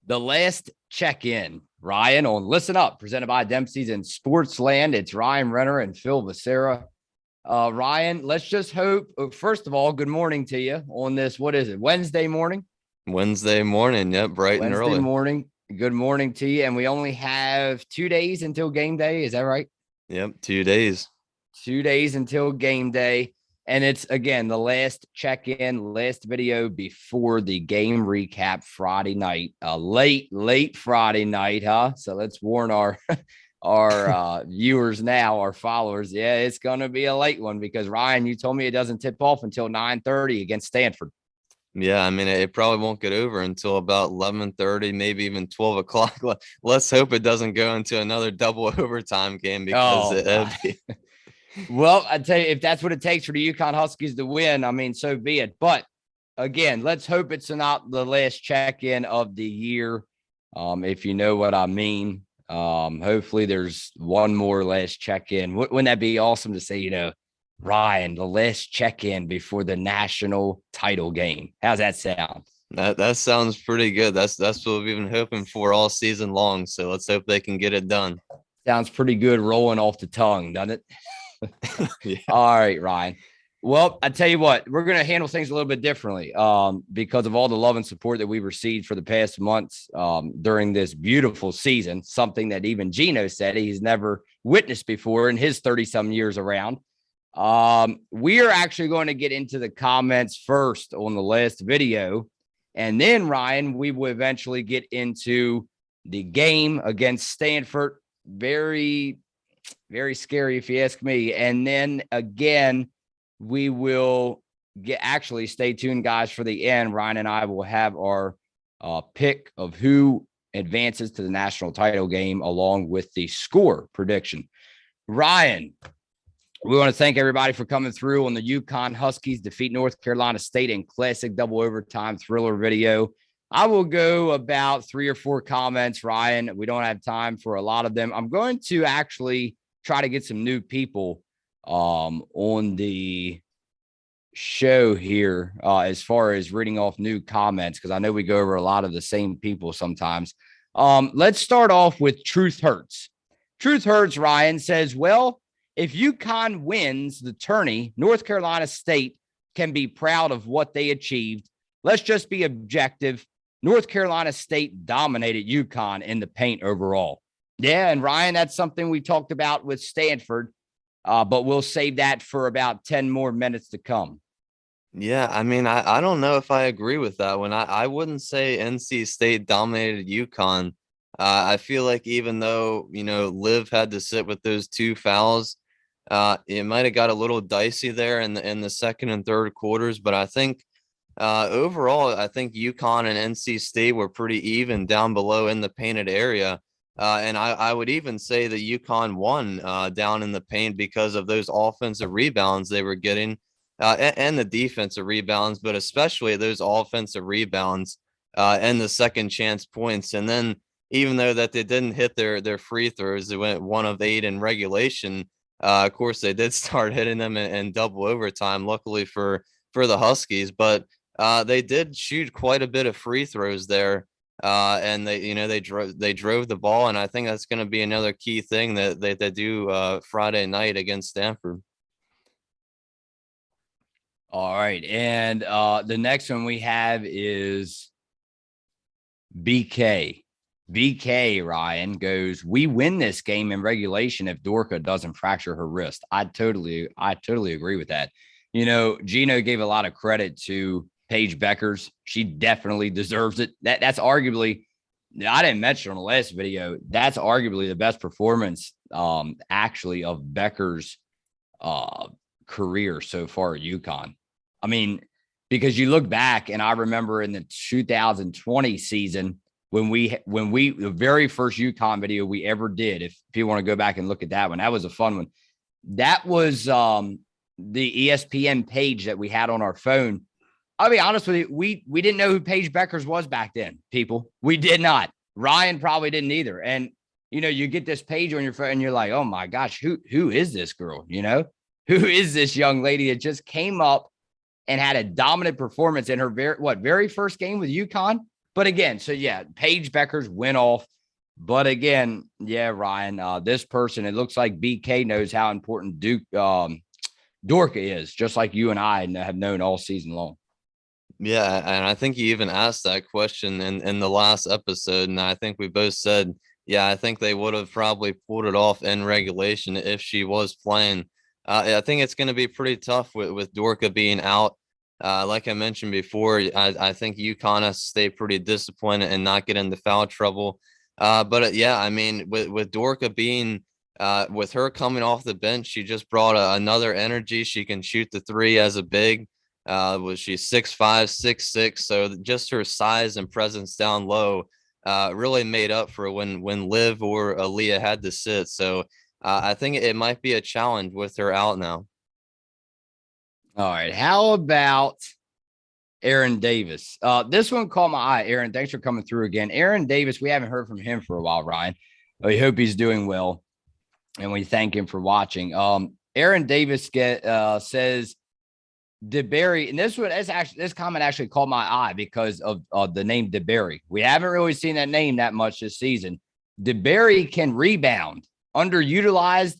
The last check-in, Ryan, on Listen Up, presented by Dempsey's in Sportsland. It's Ryan Renner and Phil Becerra. Ryan, let's just hope, first of all, good morning to you on this, what is it, Wednesday morning? Wednesday morning, yep, bright and Wednesday early. morning. Good morning to you. And we only have 2 days until game day. Is that right? Yep, 2 days. 2 days until game day. And it's, again, the last check-in, last video before the game recap Friday night. Late Friday night, huh? So let's warn our viewers now, our followers. Yeah, it's going to be a late one because, Ryan, you told me it doesn't tip off until 9:30 against Stanford. Yeah, I mean, it probably won't get over until about 11:30, maybe even 12 o'clock. Let's hope it doesn't go into another double overtime game because Oh, well, I tell you, if that's what it takes for the UConn Huskies to win, I mean, so be it. But again, let's hope it's not the last check-in of the year, if you know what I mean. Hopefully there's one more last check-in. Wouldn't that be awesome to say, Ryan, the last check-in before the national title game? How's that sound? That sounds pretty good. That's what we've been hoping for all season long. So let's hope they can get it done. Sounds pretty good rolling off the tongue, doesn't it? Yeah. All right, Ryan. Well, I tell you what, we're going to handle things a little bit differently because of all the love and support that we received for the past months during this beautiful season, something that even Gino said he's never witnessed before in his 30-some years around. We are actually going to get into the comments first on the last video. And then, Ryan, we will eventually get into the game against Stanford. Very, very scary, if you ask me. And then again, we will actually stay tuned, guys, for the end. Ryan and I will have our pick of who advances to the national title game along with the score prediction. Ryan, we want to thank everybody for coming through on the UConn Huskies defeat North Carolina State in classic double overtime thriller video. I will go about 3 or 4 comments, Ryan. We don't have time for a lot of them. I'm going to actually try to get some new people on the show here as far as reading off new comments, because I know we go over a lot of the same people sometimes. Let's start off with Truth Hurts. Truth Hurts, Ryan, says, well, if UConn wins the tourney, North Carolina State can be proud of what they achieved. Let's just be objective. North Carolina State dominated UConn in the paint overall. Yeah, and Ryan, that's something we talked about with Stanford, but we'll save that for about 10 more minutes to come. Yeah, I mean, I don't know if I agree with that one. I wouldn't say NC State dominated UConn. I feel like even though, Liv had to sit with those 2 fouls, it might have got a little dicey there in the second and third quarters, but I think overall, I think UConn and NC State were pretty even down below in the painted area. And I would even say that UConn won down in the paint because of those offensive rebounds they were getting and the defensive rebounds, but especially those offensive rebounds and the second chance points. And then even though that they didn't hit their free throws, they went 1 of 8 in regulation. Of course, they did start hitting them in double overtime, luckily for the Huskies, but they did shoot quite a bit of free throws there. And they drove the ball, and I think that's going to be another key thing that they do Friday night against Stanford. All right, and the next one we have is BK. BK, Ryan, goes, we win this game in regulation if Dorka doesn't fracture her wrist. I totally agree with that. Gino gave a lot of credit to Paige Beckers. She definitely deserves it. That's arguably, I didn't mention on the last video, that's arguably the best performance actually of Beckers' career so far at UConn. I mean, because you look back, and I remember in the 2020 season when we the very first UConn video we ever did, if you want to go back and look at that one, that was a fun one. That was the ESPN page that we had on our phone. I'll be honest with you, we didn't know who Paige Beckers was back then, people. We did not. Ryan probably didn't either. And, you get this page on your phone and you're like, oh my gosh, who is this girl? Who is this young lady that just came up and had a dominant performance in her very first game with UConn? But again, so yeah, Paige Beckers went off. But again, yeah, Ryan, this person, it looks like BK knows how important Dorka is, just like you and I have known all season long. Yeah, and I think you even asked that question in the last episode, and I think we both said, yeah, I think they would have probably pulled it off in regulation if she was playing. I think it's going to be pretty tough with Dorka being out. Like I mentioned before, I think UConn has to stay pretty disciplined and not get into foul trouble. But yeah, I mean, with Dorka being with her coming off the bench, she just brought another energy. She can shoot the three as a big. Was she 6'5", 6'6"? So just her size and presence down low really made up for when Liv or Aaliyah had to sit. So I think it might be a challenge with her out now. All right. How about Aaron Davis? This one caught my eye. Aaron, thanks for coming through again. Aaron Davis, we haven't heard from him for a while, Ryan. We hope he's doing well, and we thank him for watching. Aaron Davis says DeBerry, and this comment actually caught my eye because of the name DeBerry. We haven't really seen that name that much this season. DeBerry can rebound, underutilized,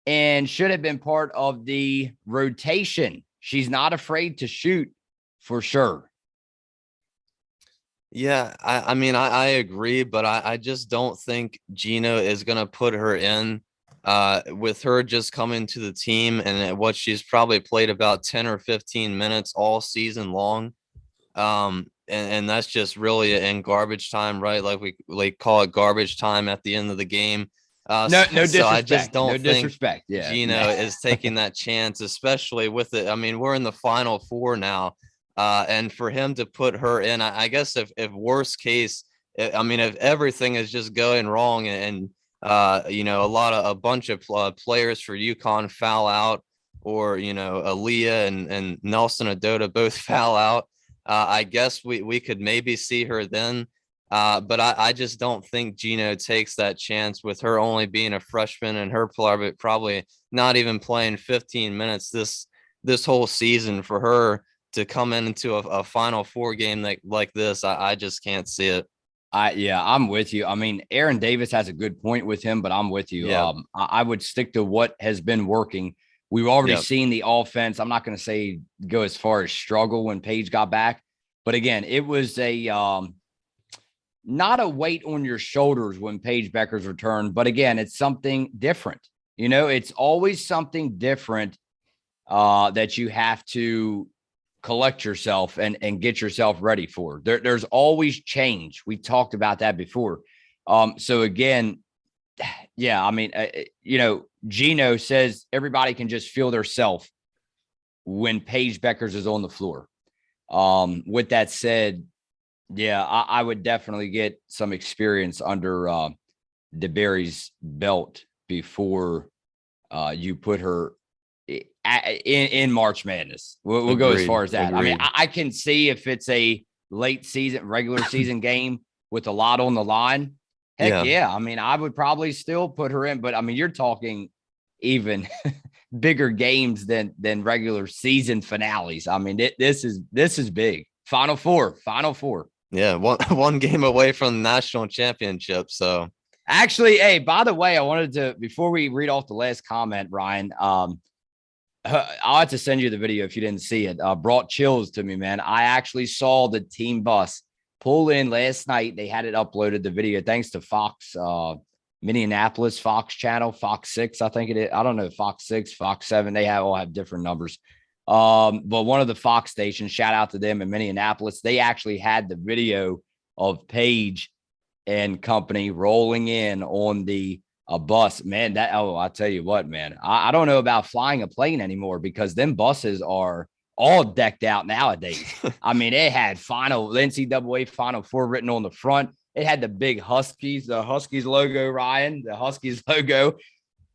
and should have been part of the rotation. She's not afraid to shoot for sure. Yeah, I mean, I agree, but I just don't think Gino is going to put her in with her just coming to the team and what she's probably played about 10 or 15 minutes all season long. And that's just really in garbage time, right? Like we call it garbage time at the end of the game. No disrespect. So I just don't think disrespect. Yeah. Gino is taking that chance, especially with it. I mean, we're in the Final Four now. And for him to put her in, I guess if worst case, I mean, if everything is just going wrong and you know, a bunch of players for UConn foul out, or you know, Aaliyah and Nelson Adota both foul out, I guess we could maybe see her then. But I just don't think Gino takes that chance with her only being a freshman and her probably not even playing 15 minutes this whole season. For her to come into a Final Four game like this, I just can't see it. I'm with you. I mean, Aaron Davis has a good point with him, but I'm with you. Yeah. I would stick to what has been working. We've already Yep. seen the offense. I'm not going to say go as far as struggle when Paige got back, but again, it was not a weight on your shoulders when Paige Beckers returned. But again, it's something different. You know, it's always something different that you have to collect yourself and get yourself ready for. There's always change. We talked about that before. So again, yeah, I mean, you know, Gino says everybody can just feel their self when Paige Beckers is on the floor. With that said, yeah, I would definitely get some experience under DeBerry's belt before you put her in March Madness. We'll go as far as that. Agreed. I mean, I can see if it's a late season, regular season game with a lot on the line. Heck yeah. I mean, I would probably still put her in, but I mean, you're talking even bigger games than regular season finales. I mean, this is big. Final four. Yeah, one game away from the national championship. So actually, hey, by the way, I wanted to, before we read off the last comment, Ryan, I'll have to send you the video if you didn't see it. Brought chills to me, man. I actually saw the team bus pull in last night. They had it uploaded, the video, thanks to Fox, Minneapolis, Fox channel, Fox 6, I think it is. I don't know, Fox 6, Fox 7. They all have different numbers. But one of the Fox stations, shout out to them in Minneapolis, they actually had the video of Paige and company rolling in on the bus. Man, I tell you what, man, I don't know about flying a plane anymore because them buses are all decked out nowadays. I mean, it had NCAA Final Four written on the front. It had the big Huskies, the Huskies logo, Ryan, the Huskies logo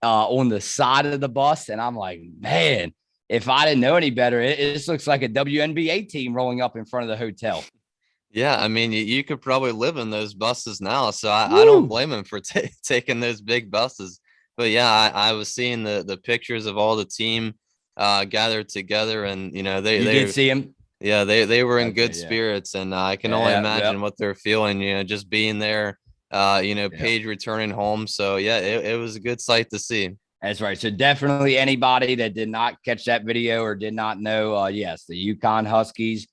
on the side of the bus. And I'm like, man, if I didn't know any better, it looks like a WNBA team rolling up in front of the hotel. Yeah, I mean, you could probably live in those buses now, so I don't blame him for taking those big buses. But yeah, I was seeing the pictures of all the team gathered together, and you know you did see him. Yeah, they were in Okay, good yeah. spirits, and I can only Yeah, yep, imagine what they're feeling, just being there, yep. Paige returning home. So yeah, it was a good sight to see. That's right. So definitely anybody that did not catch that video or did not know, yes, the UConn Huskies,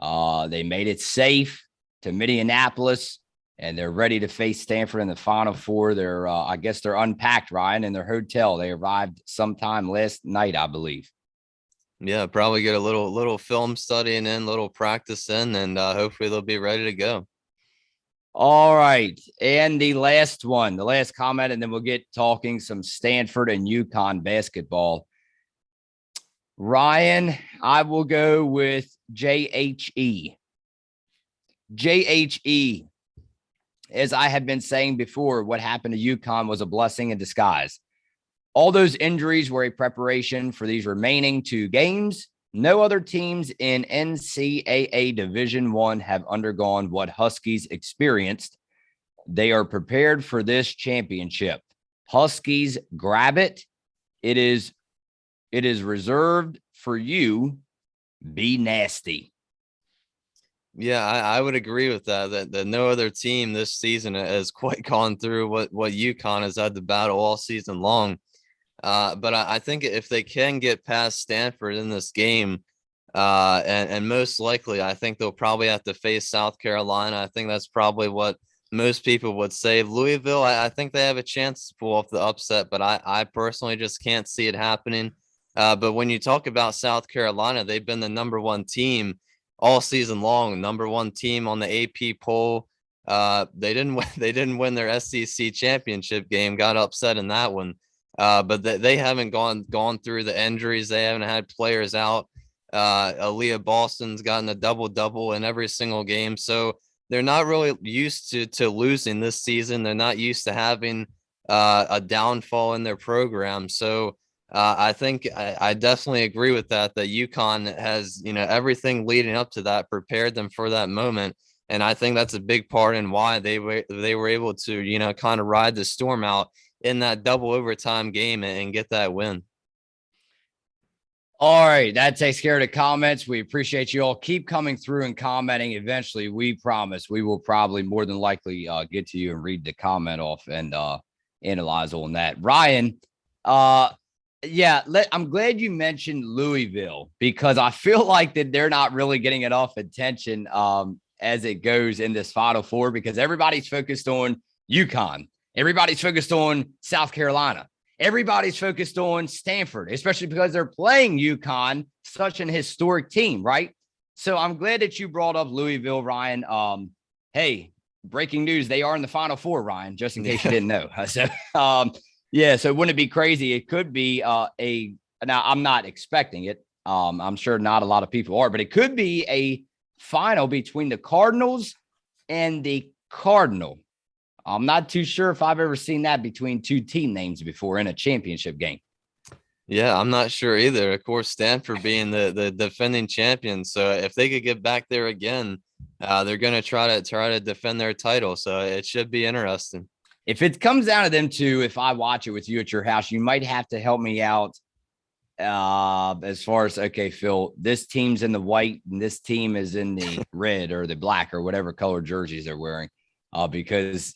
they made it safe to Minneapolis, and they're ready to face Stanford in the Final Four. I guess they're unpacked, Ryan, in their hotel. They arrived sometime last night, I believe. Yeah, probably get a little film studying in, little practice in, and hopefully they'll be ready to go. All right. And the last one, the last comment, and then we'll get talking some Stanford and UConn basketball. Ryan, I will go with JHE. JHE, as I have been saying before, what happened to UConn was a blessing in disguise. All those injuries were a preparation for these remaining 2 games. No other teams in NCAA Division I have undergone what Huskies experienced. They are prepared for this championship. Huskies, grab it. It is reserved for you. Be nasty. Yeah, I would agree with that, that no other team this season has quite gone through what UConn has had to battle all season long. But I think if they can get past Stanford in this game, and most likely, I think they'll probably have to face South Carolina. I think that's probably what most people would say. Louisville, I think they have a chance to pull off the upset, but I personally just can't see it happening. But when you talk about South Carolina, they've been the number one team all season long, number one team on the AP poll. They didn't win, they didn't win their SEC championship game, got upset in that one. But they haven't gone through the injuries. They haven't had players out. Aaliyah Boston's gotten a double-double in every single game. So they're not really used to losing this season. They're not used to having a downfall in their program. So I think I definitely agree with that UConn has, everything leading up to that prepared them for that moment. And I think that's a big part in why they were able to, kind of ride the storm out in that double overtime game and get that win. All right, that takes care of the comments. We appreciate you all. Keep coming through and commenting. Eventually, we promise we will probably more than likely get to you and read the comment off and analyze on that. Ryan, yeah, I'm glad you mentioned Louisville because I feel like that they're not really getting enough attention as it goes in this Final Four because everybody's focused on UConn. Everybody's focused on South Carolina. Everybody's focused on Stanford, especially because they're playing UConn, such an historic team, right? So I'm glad that you brought up Louisville, Ryan. Hey, breaking news, they are in the Final Four, Ryan, just in case you didn't know. So, yeah, so wouldn't it be crazy? It could be now I'm not expecting it. I'm sure not a lot of people are, but it could be a final between the Cardinals and the Cardinal. I'm not too sure if I've ever seen that between 2 team names before in a championship game. Yeah, I'm not sure either. Of course, Stanford being the defending champion, so if they could get back there again, they're going to try to defend their title. So it should be interesting. If it comes down to them two, if I watch it with you at your house, you might have to help me out as far as, okay, Phil, this team's in the white and this team is in the red or the black or whatever color jerseys they're wearing, because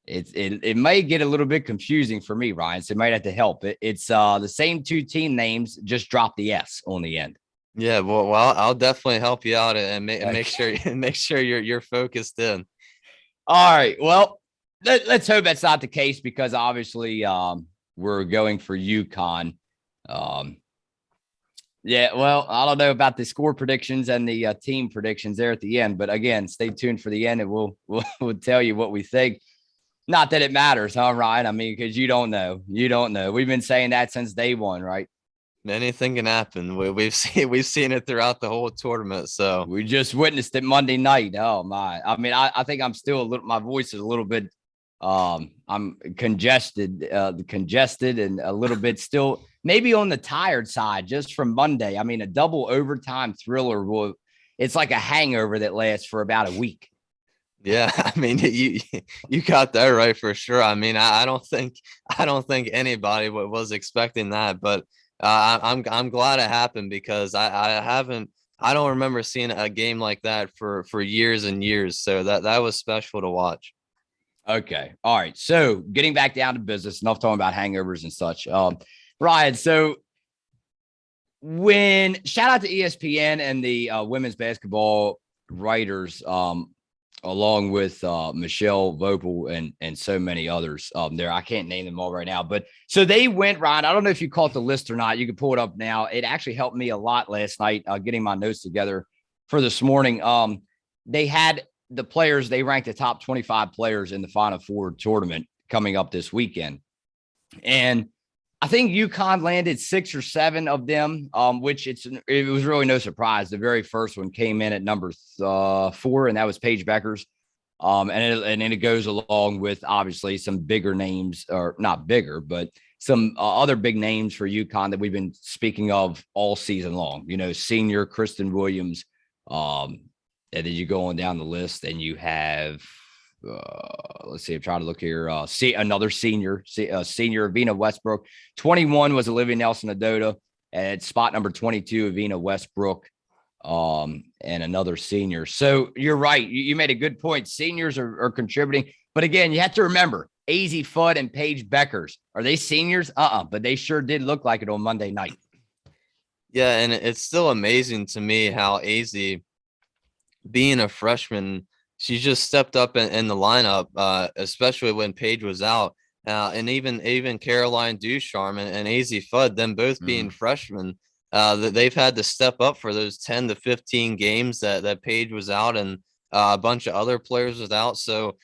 it may get a little bit confusing for me, Ryan. So it might have to help. It's the same 2 team names, just drop the S on the end. Yeah, well, I'll definitely help you out and make sure make sure you're focused in. All right. Well, let's hope that's not the case because obviously we're going for UConn. Yeah, well, I don't know about the score predictions and the team predictions there at the end, but again, stay tuned for the end and we'll tell you what we think. Not that it matters, huh, Ryan? I mean, because you don't know. You don't know. We've been saying that since day one, right? Anything can happen. We've seen it throughout the whole tournament. So We just witnessed it Monday night. Oh my. I mean, I think I'm still a little, my voice is a little bit I'm congested and a little bit still maybe on the tired side just from Monday. I mean, a double overtime thriller it's like a hangover that lasts for about a week. yeah, I mean you got that right for sure. I mean, I don't think anybody was expecting that, but I'm glad it happened because I haven't I don't remember seeing a game like that for years and years. So that was special to watch. Okay. All right. So getting back down to business, enough talking about hangovers and such. Ryan, so when shout out to ESPN and the women's basketball writers, along with Michelle Vopel and so many others there. I can't name them all right now, but so they went, Ryan. I don't know if you caught the list or not. You can pull it up now. It actually helped me a lot last night getting my notes together for this morning. They had the players. They ranked the top 25 players in the Final Four tournament coming up this weekend, and I think UConn landed 6 or 7 of them, which it was really no surprise. The very first one came in at number 4, and that was Paige Beckers. And then it goes along with obviously some bigger names, or not bigger, but some other big names for UConn that we've been speaking of all season long. You know, senior Kristen Williams, and then you go on down the list, and you have let's see, I'm trying to look here. See another senior, senior Avina Westbrook. 21 was Olivia Nelson-Adota. At spot number 22, Avina Westbrook, and another senior. So you're right. You made a good point. Seniors are contributing. But again, you have to remember, Azzi Fudd and Paige Beckers. Are they seniors? But they sure did look like it on Monday night. Yeah, and it's still amazing to me how Azzi, being a freshman, she just stepped up in the lineup, especially when Paige was out. And even Caroline Ducharme and Azzi Fudd, them both being freshmen, that they've had to step up for those 10 to 15 games that Paige was out, and a bunch of other players was out. So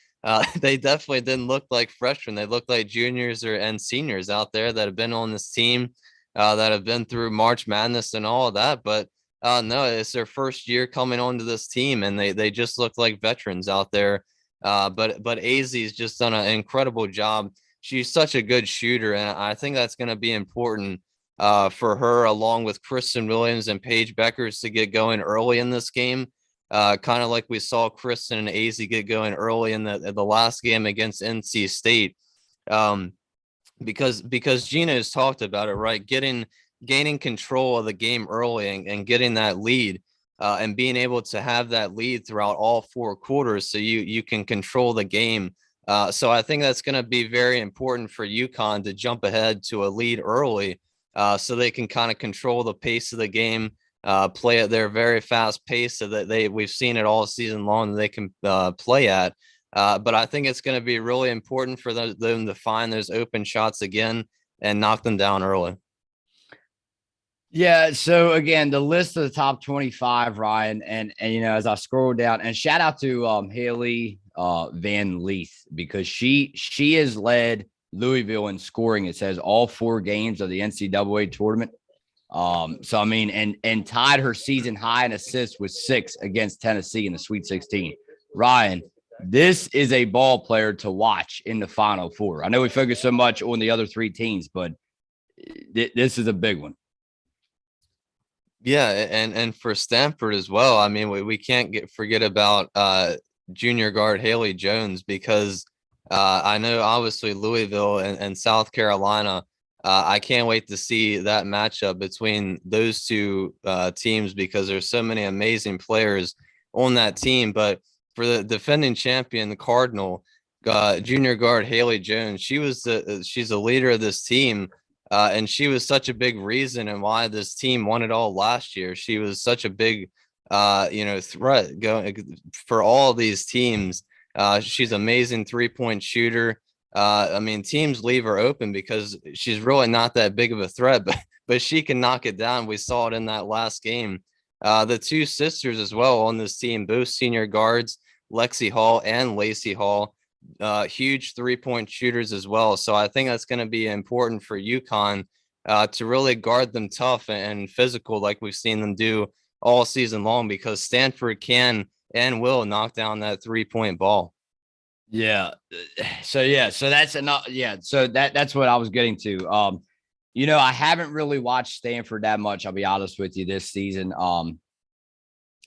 they definitely didn't look like freshmen. They looked like juniors and seniors out there that have been on this team, that have been through March Madness and all of that. But no, it's their first year coming onto this team, and they just look like veterans out there. But Azzi's just done an incredible job. She's such a good shooter, and I think that's going to be important for her, along with Kristen Williams and Paige Beckers, to get going early in this game. Kind of like we saw Kristen and Azzi get going early in the last game against NC State. Because Gina has talked about it, right? Gaining control of the game early and getting that lead, and being able to have that lead throughout all 4 quarters, so you can control the game. So I think that's going to be very important for UConn to jump ahead to a lead early, so they can kind of control the pace of the game, play at their very fast pace, so that we've seen it all season long that they can play at. But I think it's going to be really important for them to find those open shots again and knock them down early. Yeah. So again, the list of the top 25, Ryan, and you know, as I scroll down, and shout out to Haley Van Leith, because she has led Louisville in scoring. It says all 4 games of the NCAA tournament. So I mean, and tied her season high in assists with 6 against Tennessee in the Sweet 16. Ryan, this is a ball player to watch in the Final Four. I know we focus so much on the other 3 teams, but this is a big one. Yeah, and for Stanford as well. I mean, we can't forget about junior guard Haley Jones, because I know obviously Louisville and South Carolina. I can't wait to see that matchup between those 2 teams, because there's so many amazing players on that team. But for the defending champion, the Cardinal, junior guard Haley Jones, she's a leader of this team. And she was such a big reason and why this team won it all last year. She was such a big, threat going for all these teams. She's amazing 3-point shooter. I mean, teams leave her open because she's really not that big of a threat, but she can knock it down. We saw it in that last game. The 2 sisters as well on this team, both senior guards, Lexi Hall and Lacey Hall, huge 3-point shooters as well. So I think that's going to be important for UConn, to really guard them tough and physical, like we've seen them do all season long, because Stanford can and will knock down that 3-point ball. Yeah. So that's enough. Yeah. So that's what I was getting to. You know, I haven't really watched Stanford that much, I'll be honest with you, this season.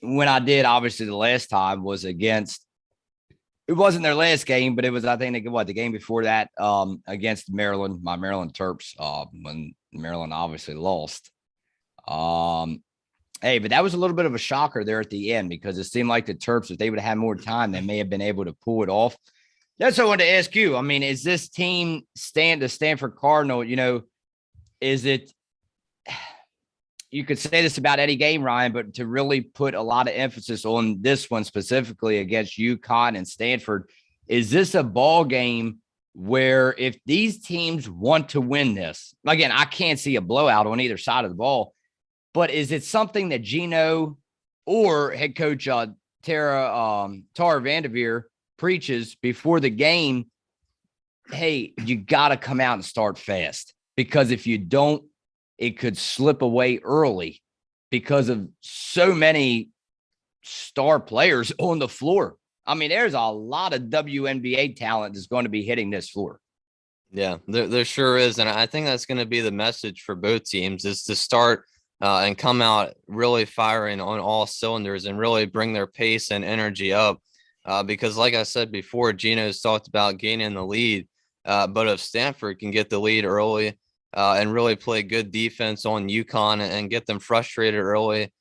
When I did, obviously the last time was against, it wasn't their last game, but it was, I think, the game before that, against Maryland, my Maryland Terps, when Maryland obviously lost. Hey, but that was a little bit of a shocker there at the end because it seemed like the Terps, if they would have had more time, they may have been able to pull it off. That's what I wanted to ask you. I mean, is this team the Stanford Cardinal, is it, you could say this about any game, Ryan, but to really put a lot of emphasis on this one specifically against UConn and Stanford, is this a ball game where if these teams want to win this, again, I can't see a blowout on either side of the ball, but is it something that Gino or head coach Tara Vanderveer preaches before the game? Hey, you got to come out and start fast, because if you don't, it could slip away early because of so many star players on the floor. I mean, there's a lot of WNBA talent that's going to be hitting this floor. Yeah, there sure is. And I think that's going to be the message for both teams, is to start and come out really firing on all cylinders and really bring their pace and energy up. Because like I said before, Gino's talked about gaining the lead. But if Stanford can get the lead early, and really play good defense on UConn and get them frustrated early,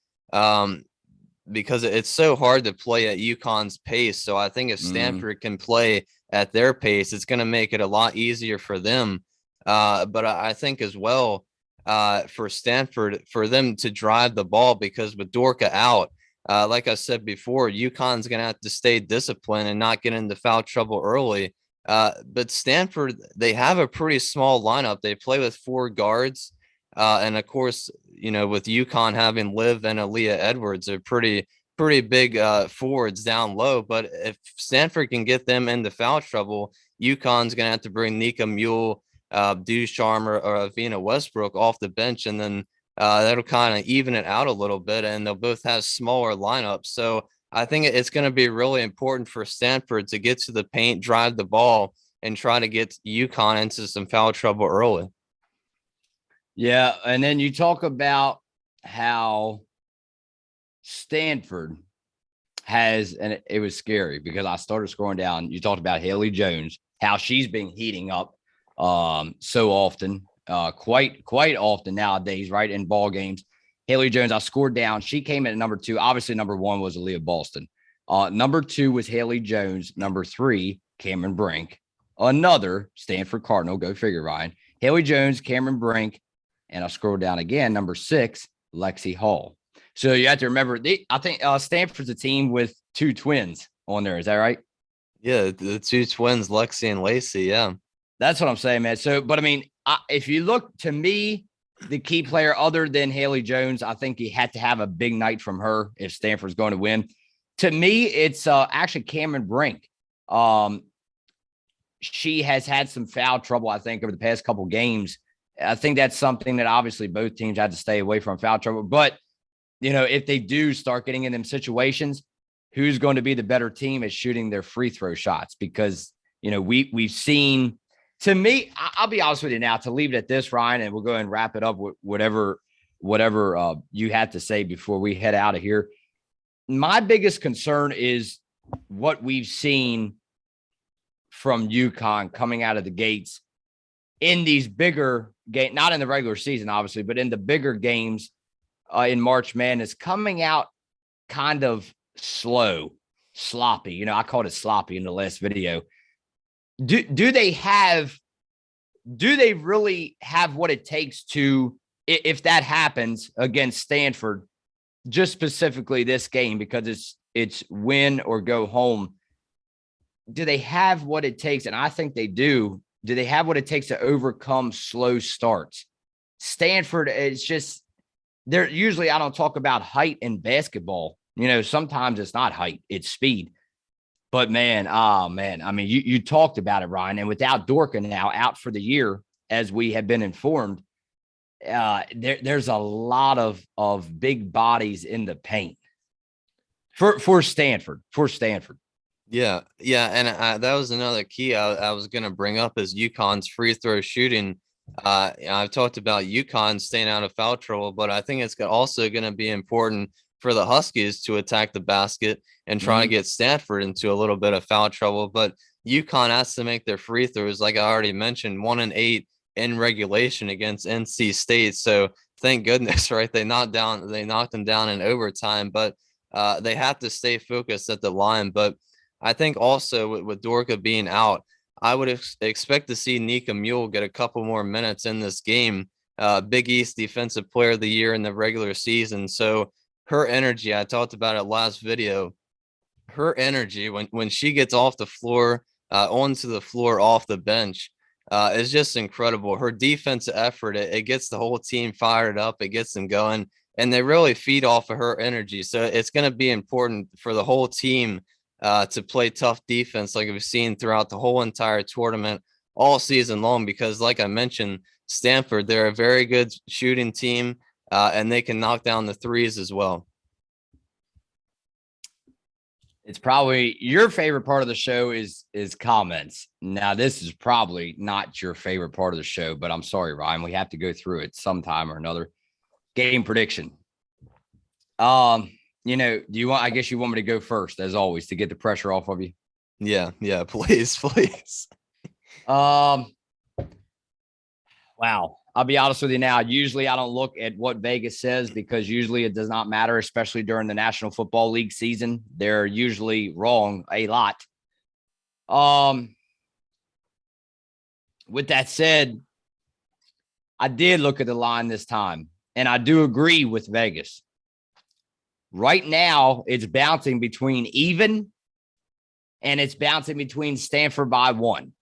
because it's so hard to play at UConn's pace. So I think if Stanford can play at their pace, it's going to make it a lot easier for them. But I think as well, for Stanford, for them to drive the ball, because with Dorka out, like I said before, UConn's going to have to stay disciplined and not get into foul trouble early. But Stanford, they have a pretty small lineup. They play with 4 guards. And of course, with UConn having Liv and Aaliyah Edwards, are pretty big forwards down low. But if Stanford can get them into foul trouble, UConn's going to have to bring Nika Mule, Ducharme, or Avina Westbrook off the bench. And then that'll kind of even it out a little bit. And they'll both have smaller lineups. So I think it's going to be really important for Stanford to get to the paint, drive the ball, and try to get UConn into some foul trouble early. Yeah, and then you talk about how Stanford has, and it was scary because I started scrolling down. You talked about Haley Jones, how she's been heating up so often, quite often nowadays, right, in ball games. Haley Jones, I scored down. She came in at number 2. Obviously, number 1 was Aaliyah Boston. Number 2 was Haley Jones. Number 3, Cameron Brink. Another Stanford Cardinal. Go figure, Ryan. Haley Jones, Cameron Brink. And I'll scroll down again. Number 6, Lexi Hall. So you have to remember, I think Stanford's a team with 2 twins on there. Is that right? Yeah, the 2 twins, Lexi and Lacey. Yeah. That's what I'm saying, man. So, but I mean, if you look, to me, the key player other than Haley Jones, I think he had to have a big night from her if Stanford's going to win. To me, it's actually Cameron Brink. She has had some foul trouble, I think, over the past couple games. I think that's something that obviously both teams had to stay away from, foul trouble. But, if they do start getting in them situations, who's going to be the better team at shooting their free throw shots? Because, we've seen, to me, I'll be honest with you now, to leave it at this, Ryan, and we'll go and wrap it up with whatever you had to say before we head out of here. My biggest concern is what we've seen from UConn coming out of the gates in these bigger games, not in the regular season, obviously, but in the bigger games in March Madness, coming out kind of slow, sloppy. I called it sloppy in the last video. Do they really have what it takes to, if that happens against Stanford, just specifically this game, because it's win or go home? Do they have what it takes? And I think they do. Do they have what it takes to overcome slow starts? Stanford, it's just, they're usually, I don't talk about height in basketball. Sometimes it's not height, it's speed. But man, I mean, you talked about it, Ryan. And without Dorka now out for the year, as we have been informed, there's a lot of big bodies in the paint for Stanford. Yeah. And that was another key I was going to bring up, is UConn's free throw shooting. I've talked about UConn staying out of foul trouble, but I think it's also going to be important for the Huskies to attack the basket and try to get Stanford into a little bit of foul trouble. But UConn has to make their free throws, like I already mentioned, 1 and 8 in regulation against NC State. So thank goodness, right? They knocked them down in overtime, but they have to stay focused at the line. But I think also with Dorka being out, I would expect to see Nika Mule get a couple more minutes in this game. Big East Defensive Player of the Year in the regular season. So her energy, I talked about it last video, her energy when she gets off the floor, onto the floor, off the bench, is just incredible. Her defensive effort, it gets the whole team fired up. It gets them going, and they really feed off of her energy. So it's going to be important for the whole team to play tough defense like we've seen throughout the whole entire tournament all season long, because like I mentioned, Stanford, they're a very good shooting team, and they can knock down the threes as well. It's probably your favorite part of the show is comments. Now, this is probably not your favorite part of the show, but I'm sorry, Ryan. We have to go through it sometime or another. Game prediction. You know, I guess you want me to go first, as always, to get the pressure off of you. Yeah, please. Wow. I'll be honest with you now. Usually I don't look at what Vegas says because usually it does not matter, especially during the National Football League season. They're usually wrong a lot. With that said, I did look at the line this time, and I do agree with Vegas. Right now, it's bouncing between even, and it's bouncing between Stanford by 1.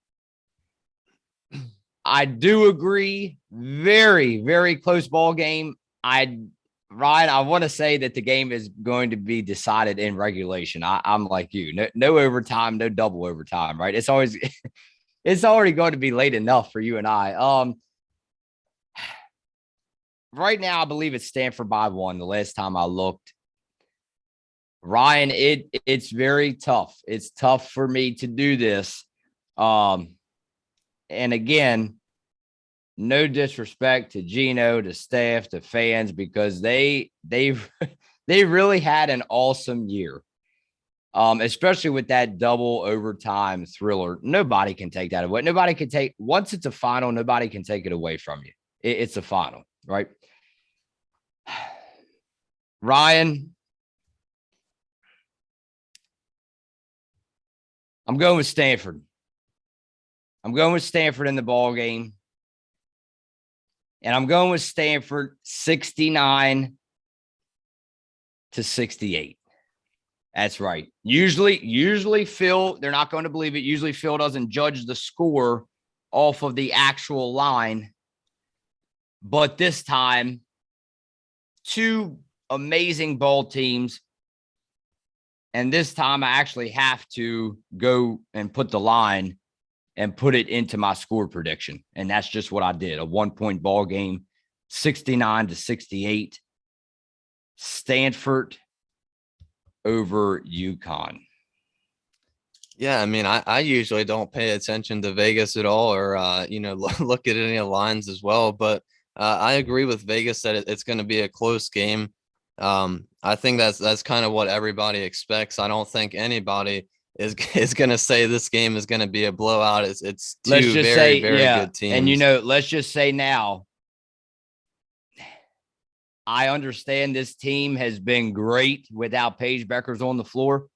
I do agree. Very, very close ball game. Ryan, I want to say that the game is going to be decided in regulation. I'm like you. No overtime, no double overtime, right? It's already going to be late enough for you and I. Right now, I believe it's Stanford by 1. The last time I looked. Ryan, it's very tough. It's tough for me to do this. And again, no disrespect to Gino, to staff, to fans, because they really had an awesome year. Especially with that double overtime thriller. Nobody can take that away. Once it's a final, nobody can take it away from you. It's a final, right? Ryan, I'm going with Stanford. I'm going with Stanford in the ball game. And I'm going with Stanford 69-68. That's right. Usually Phil, they're not going to believe it. Usually Phil doesn't judge the score off of the actual line. But this time, 2 amazing ball teams. And this time I actually have to go and put the line and put it into my score prediction. And that's just what I did. A 1-point ball game, 69-68. Stanford over UConn. Yeah, I mean, I usually don't pay attention to Vegas at all, or look at any lines as well. But I agree with Vegas that it's going to be a close game. I think that's kind of what everybody expects. I don't think anybody is going to say this game is going to be a blowout. It's two very good teams. And let's just say now, I understand this team has been great without Paige Beckers on the floor,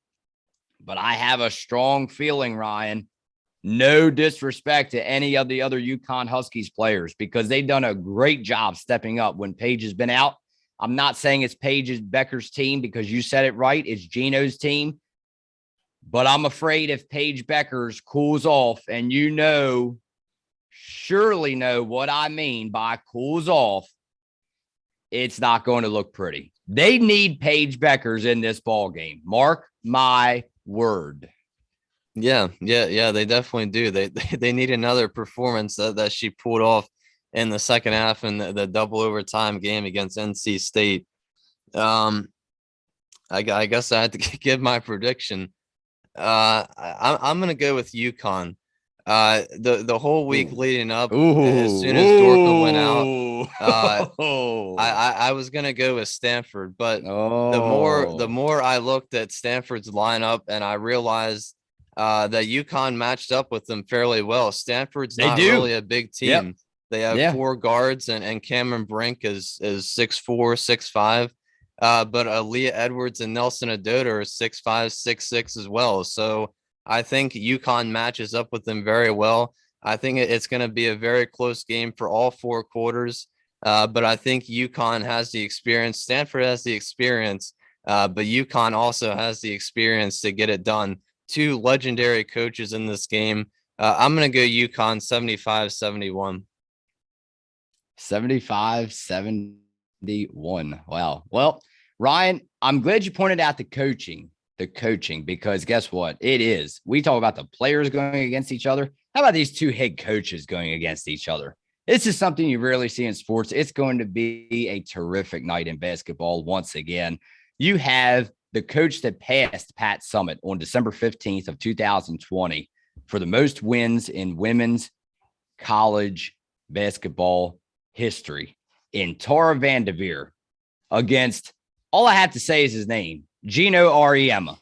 but I have a strong feeling, Ryan, no disrespect to any of the other UConn Huskies players, because they've done a great job stepping up when Paige has been out. I'm not saying it's Paige Becker's team, because you said it right. It's Gino's team. But I'm afraid if Paige Beckers cools off, and surely know what I mean by cools off, it's not going to look pretty. They need Paige Beckers in this ball game. Mark my word. Yeah, they definitely do. They need another performance that she pulled off in the second half in the double overtime game against NC State. I guess I had to give my prediction. I'm gonna go with UConn. The whole week leading up, as soon as Dorka went out, I was gonna go with Stanford, but the more I looked at Stanford's lineup, and I realized that UConn matched up with them fairly well. Stanford's not really a big team. Yep. They have Yeah. 4 guards, and Cameron Brink is 6'4", 6'5". But Aaliyah Edwards and Nelson Adota are 6'5", 6'6" as well. So I think UConn matches up with them very well. I think it's going to be a very close game for all 4 quarters. But I think UConn has the experience. Stanford has the experience, but UConn also has the experience to get it done. 2 legendary coaches in this game. I'm going to go UConn 75-71. 75-71. Wow. Well, Ryan, I'm glad you pointed out the coaching, because guess what? It is. We talk about the players going against each other. How about these 2 head coaches going against each other? This is something you rarely see in sports. It's going to be a terrific night in basketball once again. You have the coach that passed Pat Summitt on December 15th of 2020 for the most wins in women's college basketball history in Tara Vanderveer against, all I have to say is his name, Gino Auriemma.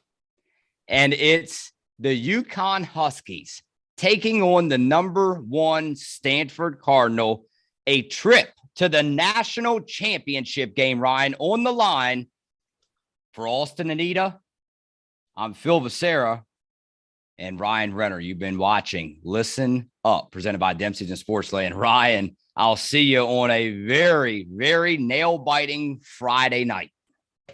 And it's the UConn Huskies taking on the #1 Stanford Cardinal, a trip to the national championship game, Ryan, on the line. For Austin and Anita, I'm Phil Becerra and Ryan Renner. You've been watching Listen Up, presented by Dempsey's and Sportsland. Ryan, I'll see you on a very, very nail-biting Friday night.